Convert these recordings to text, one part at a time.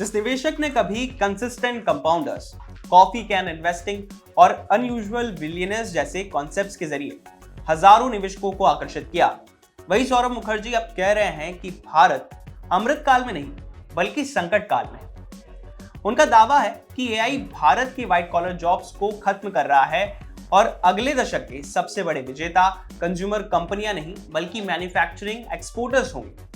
जिस निवेशक ने कभी consistent compounders, coffee can investing और अनयूजुअल बिलियनर्स जैसे कॉन्सेप्ट्स के जरिए हजारों निवेशकों को आकर्षित किया, वही सौरभ मुखर्जी अब कह रहे हैं कि भारत अमृत काल में नहीं बल्कि संकट काल में है। उनका दावा है कि एआई भारत की व्हाइट कॉलर जॉब्स को खत्म कर रहा है और अगले दशक के सबसे बड़े विजेता कंज्यूमर कंपनियां नहीं बल्कि मैन्युफैक्चरिंग एक्सपोर्टर्स होंगे।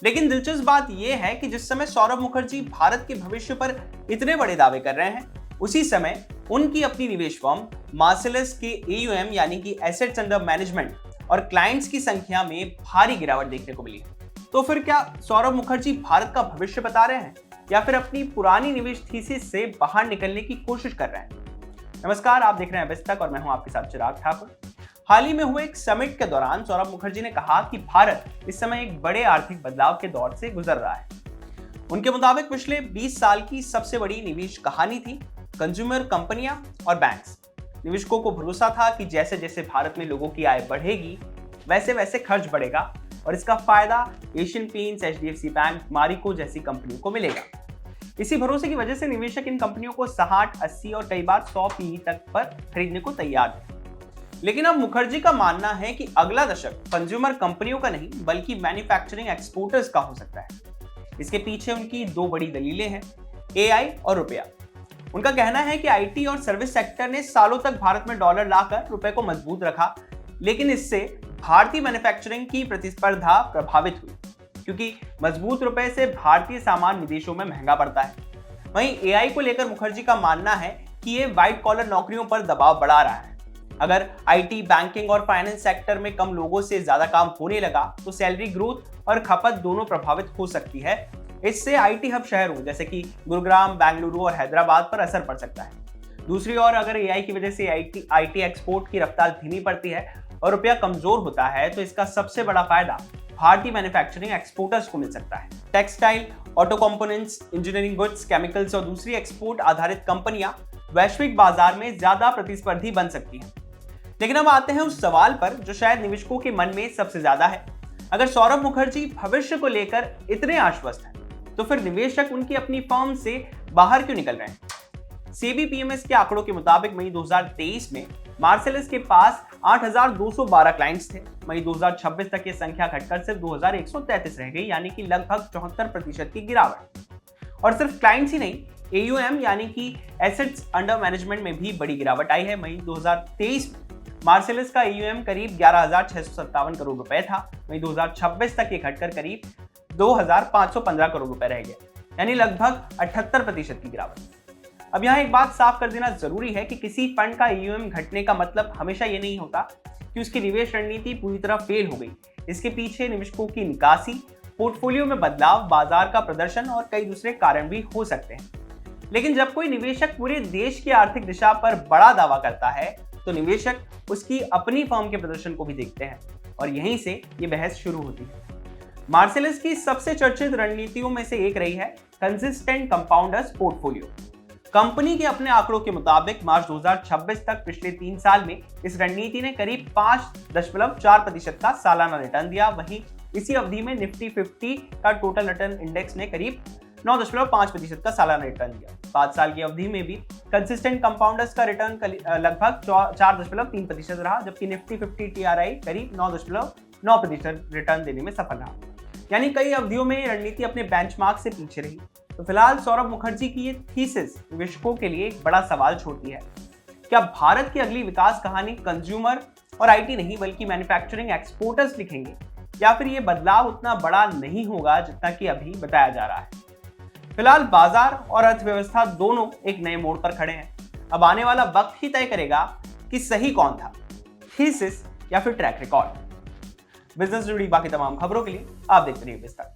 लेकिन दिलचस्प बात यह है कि जिस समय सौरभ मुखर्जी भारत के भविष्य पर इतने बड़े दावे कर रहे हैं, उसी समय उनकी अपनी निवेश फर्म मार्सेलस के AUM यानी कि एसेट्स अंडर मैनेजमेंट और क्लाइंट्स की संख्या में भारी गिरावट देखने को मिली। तो फिर क्या सौरभ मुखर्जी भारत का भविष्य बता रहे हैं या फिर अपनी पुरानी निवेश थीसिस से बाहर निकलने की कोशिश कर रहे हैं? नमस्कार, आप देख रहे हैं विस्तक और मैं हूं आपके साथ चिराग ठाकुर। हाल ही में हुए एक समिट के दौरान सौरभ मुखर्जी ने कहा कि भारत इस समय एक बड़े आर्थिक बदलाव के दौर से गुजर रहा है। उनके मुताबिक पिछले 20 साल की सबसे बड़ी निवेश कहानी थी कंज्यूमर कंपनियां और बैंक्स। निवेशकों को भरोसा था कि जैसे जैसे भारत में लोगों की आय बढ़ेगी वैसे वैसे खर्च बढ़ेगा और इसका फायदा Asian paints, HDFC bank, Marico जैसी कंपनियों को मिलेगा। इसी भरोसे की वजह से निवेशक इन कंपनियों को 60, 80 और कई बार 100 PE तक पर खरीदने को तैयार थे। लेकिन अब मुखर्जी का मानना है कि अगला दशक कंज्यूमर कंपनियों का नहीं बल्कि मैन्युफैक्चरिंग एक्सपोर्टर्स का हो सकता है। इसके पीछे उनकी दो बड़ी दलीलें हैं, AI और रुपया। उनका कहना है कि IT और सर्विस सेक्टर ने सालों तक भारत में डॉलर लाकर रुपए को मजबूत रखा, लेकिन इससे भारतीय मैन्युफैक्चरिंग की प्रतिस्पर्धा प्रभावित हुई क्योंकि मजबूत रुपए से भारतीय सामान विदेशों में महंगा पड़ता है। वहीं AI को लेकर मुखर्जी का मानना है कि ये व्हाइट कॉलर नौकरियों पर दबाव बढ़ा रहा है। अगर IT, बैंकिंग और फाइनेंस सेक्टर में कम लोगों से ज्यादा काम होने लगा तो सैलरी ग्रोथ और खपत दोनों प्रभावित हो सकती है। इससे IT हब शहरों जैसे कि गुरुग्राम, बेंगलुरु और हैदराबाद पर असर पड़ सकता है। दूसरी ओर अगर AI की वजह से IT एक्सपोर्ट की रफ्तार धीमी पड़ती है और रुपया कमजोर होता है तो इसका सबसे बड़ा फायदा भारतीय मैन्युफैक्चरिंग एक्सपोर्टर्स को मिल सकता है। Textile, auto components, engineering goods, chemicals और दूसरी एक्सपोर्ट आधारित कंपनियां वैश्विक बाजार में ज्यादा प्रतिस्पर्धी बन सकती हैं। लेकिन अब आते हैं उस सवाल पर जो शायद निवेशकों के मन में सबसे ज्यादा है। अगर सौरभ मुखर्जी भविष्य को लेकर इतने आश्वस्त हैं, तो फिर निवेशक उनकी अपनी फर्म से बाहर क्यों निकल रहे हैं? सेबी PMS के आंकड़ों के मुताबिक मई 2023 में मार्सेलस के पास 8,212 क्लाइंट्स थे। मई 2026 तक ये संख्या घटकर सिर्फ 2,133 रह गई, यानी कि लगभग 74% की गिरावट। और सिर्फ क्लाइंट्स ही नहीं, AUM यानी कि एसेट्स अंडर मैनेजमेंट में भी बड़ी गिरावट आई है। मई 2023 में मार्सेलस का AUM करीब 11,657 करोड़ रुपए था। वहीं 2026 तक ये घटकर करीब 2,515 करोड़ रुपए रह गया, यानी लगभग 78% की गिरावट। अब यहाँ एक बात साफ कर देना जरूरी है कि किसी फंड का AUM घटने का मतलब हमेशा ये नहीं होता कि उसकी निवेश रणनीति पूरी तरह फेल हो गई। इसके पीछे निवेशकों की निकासी, पोर्टफोलियो में बदलाव, बाजार का प्रदर्शन और कई दूसरे कारण भी हो सकते हैं। लेकिन जब कोई निवेशक पूरे देश की आर्थिक दिशा पर बड़ा दावा करता है तो निवेशक उसकी अपनी फर्म के प्रदर्शन को भी देखते हैं और यहीं से ये बहस शुरू होती है। मार्सेलस की सबसे चर्चित रणनीतियों में से एक रही है कंसिस्टेंट कंपाउंडर्स पोर्टफोलियो। कंपनी के अपने आंकड़ों के मुताबिक मार्च 2026 तक पिछले 3 साल में इस रणनीति ने करीब 5.4% का सालाना रिटर्न दिया। वहीं इसी अवधि में निफ्टी 50 का टोटल रिटर्न इंडेक्स ने करीब 9.5% का सालाना रिटर्न दिया। 5 साल की अवधि में भी कंसिस्टेंट कंपाउंडर्स का रिटर्न लगभग 4.3% रहा, जबकि निफ्टी 50 TRI करीब 9.9% रिटर्न देने में सफल रहा। यानी कई अवधियों में रणनीति अपने बेंचमार्क से पीछे रही। तो फिलहाल सौरभ मुखर्जी की ये थीसिस निवेशकों के लिए एक बड़ा सवाल छोड़ती है। क्या भारत की अगली विकास कहानी कंज्यूमर और IT नहीं बल्कि मैन्युफैक्चरिंग एक्सपोर्टर्स लिखेंगे, या फिर ये बदलाव उतना बड़ा नहीं होगा जितना कि अभी बताया जा रहा है? फिलहाल बाजार और अर्थव्यवस्था दोनों एक नए मोड़ पर खड़े हैं। अब आने वाला वक्त ही तय करेगा कि सही कौन था, थीसिस या फिर ट्रैक रिकॉर्ड। बिजनेस से जुड़ी बाकी तमाम खबरों के लिए आप देखते रहिए विस्तक।